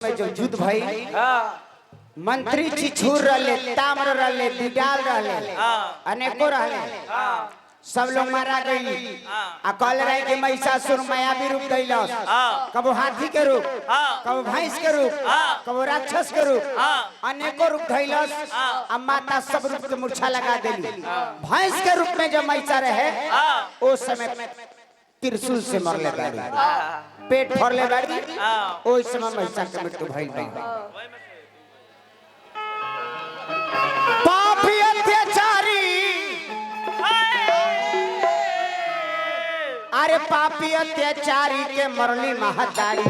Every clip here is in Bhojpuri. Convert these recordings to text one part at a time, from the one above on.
में जो युद्ध भाई मंत्री छिछूर रहले, ताम्र रहले, बिडाल रहले, अनेको रहले, सब लोग मारा गई। आ कल रहे कि महिषासुर मायावी रूप दैलस, कबो हाथी के रूप, कबो भैंस के रूप, कबो राक्षस के रूप, अनेको रूप धैलस। आ माता सब रूप के मूर्छा लगा देली। भैंस के रूप में जब महिषा रहे उस समय त्रिशूल से मरले बाड़ी, पेट फोड़ले बाड़ी, उस समय महिषा के मृत्यु भइल बा। पापी अत्याचारी, अरे पापी अत्याचारी के मरली महतारी,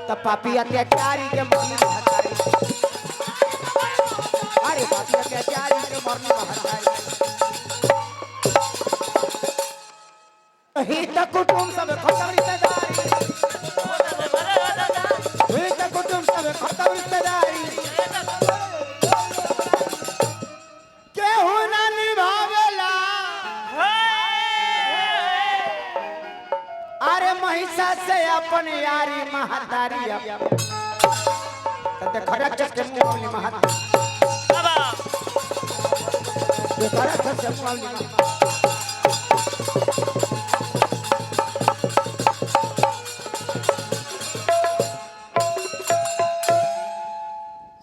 तो पापी अत्याचारी के मरली महतारी, अरे पापी अत्याचारी के मरली महतारी। हित कुटुंब सब खत्म रिश्तेदारी, हित कुटुंब सब खत्म रिश्तेदारी, केहू ना निभावेला। अरे महिषा से अपन यारी महतारी, तब खरच के मुंह महतारी, खरच के मुंह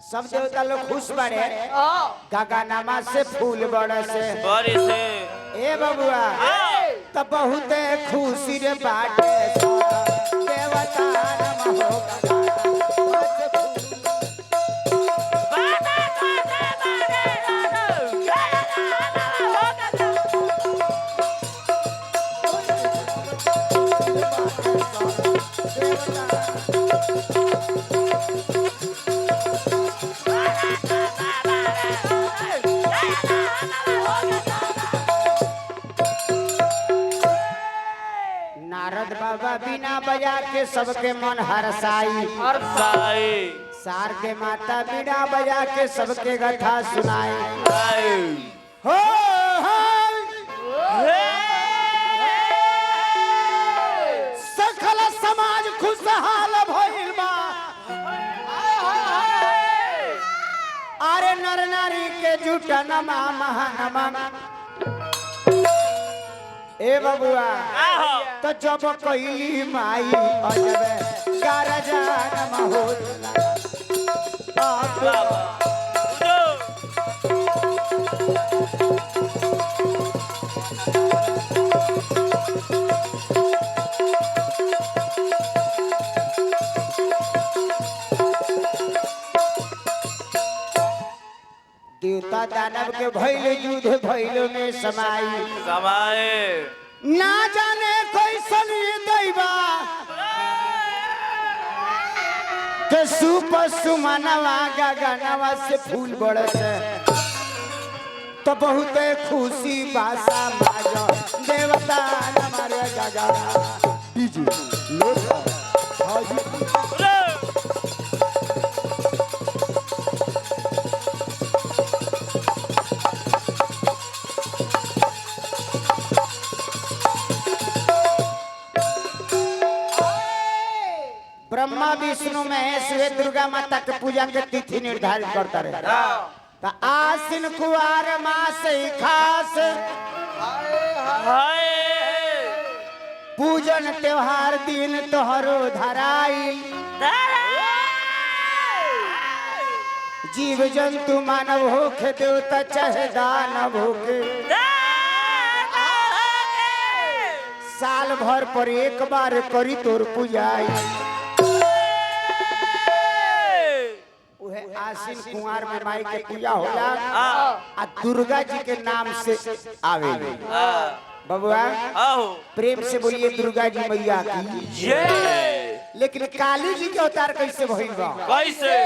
सब देवता लोग खुश बड़े, गगनमा से फूल बरसे, ए बबुआ तो बहुत खुशी रे बाटे, देवता नम हो नारद बाबा बिना बजा के सबके मन हरसाई, सार के माता बिना बजा के सबके कथा सुनाई। हो सकल समाज खुशहाल भइल बा, अरे नर नारी के जुटनमा महानमा। ए बबुआ तो जब कइली माई अजबे कारजान होला, देवता दानव के भइल युद्ध भइल में समाई, ना जाने कैसन दैवा के सुपशु मनवा गगनवा से फूल बरसे, तो बहुत खुशी बासा माजा देवता हमारे गगना डीजे लोग ब्रह्मा विष्णु महेश वे दुर्गा माता के पूजा के तिथि निर्धारित करता रहे। तो आसिन कुआर मास खास पूजन त्योहार दिन तोहरो धराई, जीव जंतु मानव होके देवता चाहे दानव होके, साल भर पर एक बार करी तोर पूजाई। आसिन कुंवार में माई के पूजा होला, आ दुर्गा जी के नाम से आवे। बबुआ प्रेम से बोलिए दुर्गा जी मैया की जय। लेकिन काली जी के अवतार कैसे भइल बा? कैसे?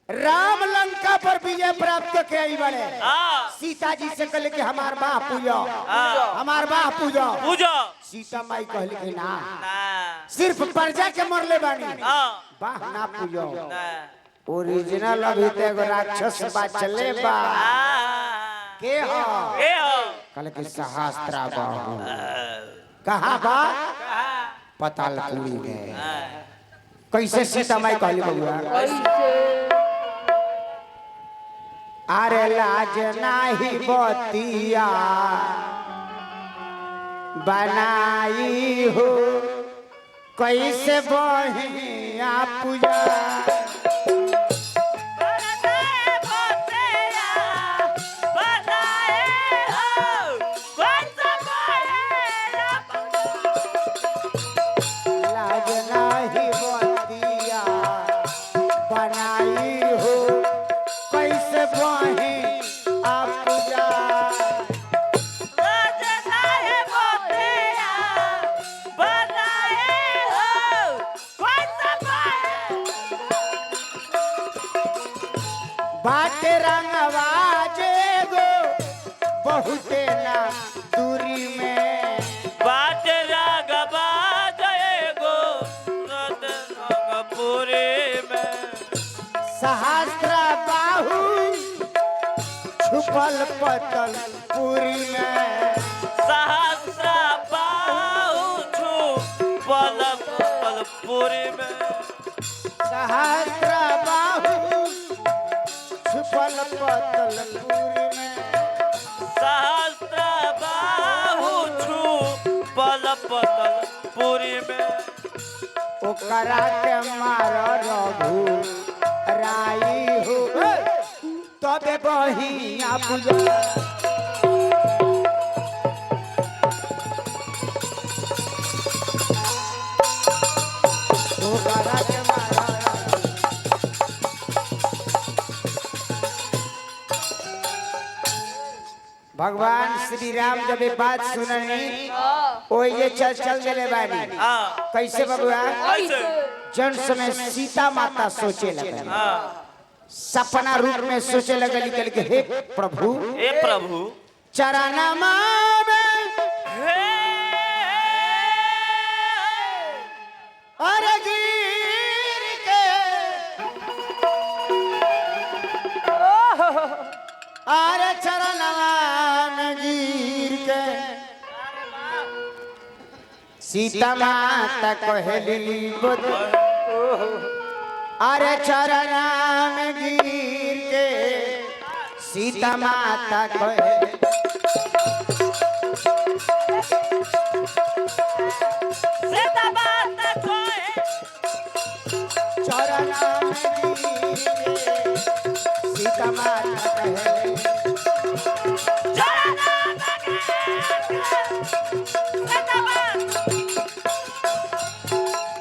राम लंका पर विजय प्राप्त करके आई बड़े, सीता जी से कहले कि हमार बाह पूजा, हमार बाह पूजा। सीता माई कहले कि ना, सिर्फ प्रजा के मरले बानी, बाह ना पूजा। ओरिजिनल अभी तो एगो राक्षस बा चले बा, के हो कहले कि सहस्त्रा बा, कहाँ बा? पतालपुरी में। कैसे सीता माई कहली बबुआ अरे लाज नाही बतिया बनाई हो कैसे बहिया पूजा लाज नाही बतिया बनाई हो कैसे बहिया पूजा बाटे रंगवा जेगो बहुते ना दूरी में बाटे रंगवा जेगो रंगपुरी में सहस्त्र बाहु छुपल पतल पूरी में सहस्र बाहु छुपल पतलपुरी में सहस्त्र बाहु छुपल पतल पूरी में सहस्र बाहु छुपल पतलपुरी में ओकरा के मार रघु राई हो तबे बहिया पूजा ओकरा के मार भगवान श्री राम जब ये बात सुननी ओ ये चल चले बानी कैसे बबुआ जन समय सीता माता सोचे लगे सपना रूप में सोचे लगे निकल के हे प्रभु चरणा में अरे गिर के अरे चरणा में गिर के सीता माता कहली बुध अरे चरणा में गिर के सीता माता कहली सीता माता चरणा में गिर के सीता माता कहली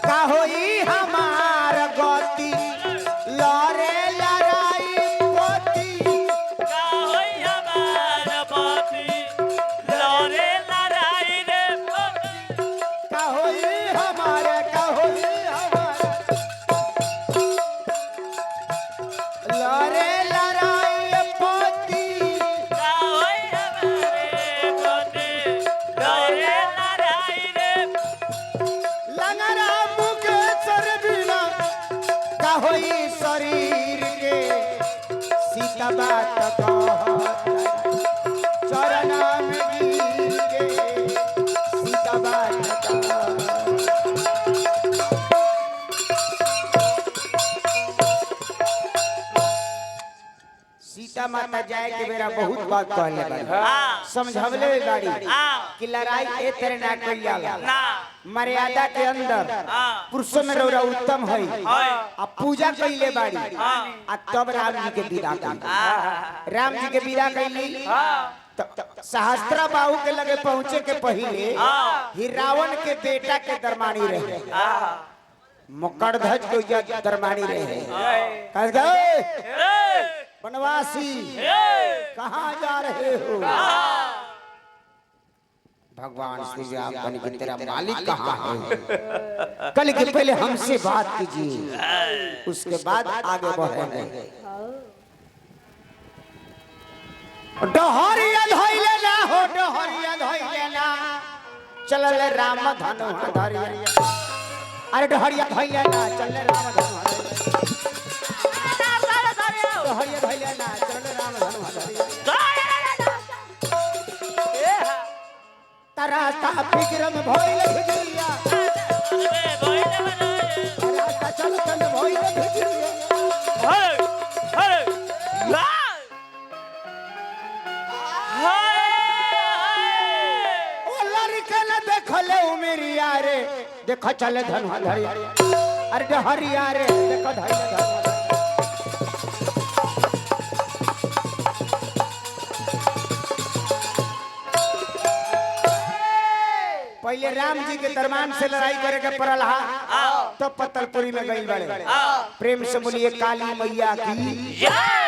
का होई हमार गति लरे लड़ाई पोती का होई हमार बाती लड़े लड़ाई रे का होई हमार लरे लड़ाई पोती का होई हमारे बाती लड़े लड़ाई रे लंगरा मुख सर बिना का होई शरीर के सीता बात कहत चरणा में गिर के सीता बात कहत सीता माता जाए के बेरा बहुत बात कहले बाड़ी समझावले बाड़ी कि लड़ाई ए तरह ना कइल जाला ना मर्यादा के अंदर पुरुषों में रौरा उत्तम है आ पूजा कइले बाड़ी आ तब राम जी के विदा कइली राम जी के विदा कइली सहस्त्रा बाहु के लगे पहुंचे के पहले ही रावण के बेटा के दरमानी रहे मकरध्वज को दरमानी रहे कह गए वनवासी कहाँ जा रहे हो भगवान श्री राम बन के तेरा मालिक कहाँ है कल के पहले हमसे बात कीजिए उसके बाद आगे बढ़ेंगे डहरिया धइले ना हो डहरिया धइले ना चलल राम धनु धरिया अरे डहरिया धइले ना चलल राम धनु डहरिया धइले ना चलल राम धनु धरिया रास्ता फिक्र में भइल भिजलिया रास्ता चल मेरिया रे देखो चले धनुधरी अरे डहरिया रे देखो धनुधरी पहले राम जी के दरबार से लड़ाई करे के पड़ल हा तो पत्तलपुरी में गई बड़े प्रेम से बोलिए काली मैया की जय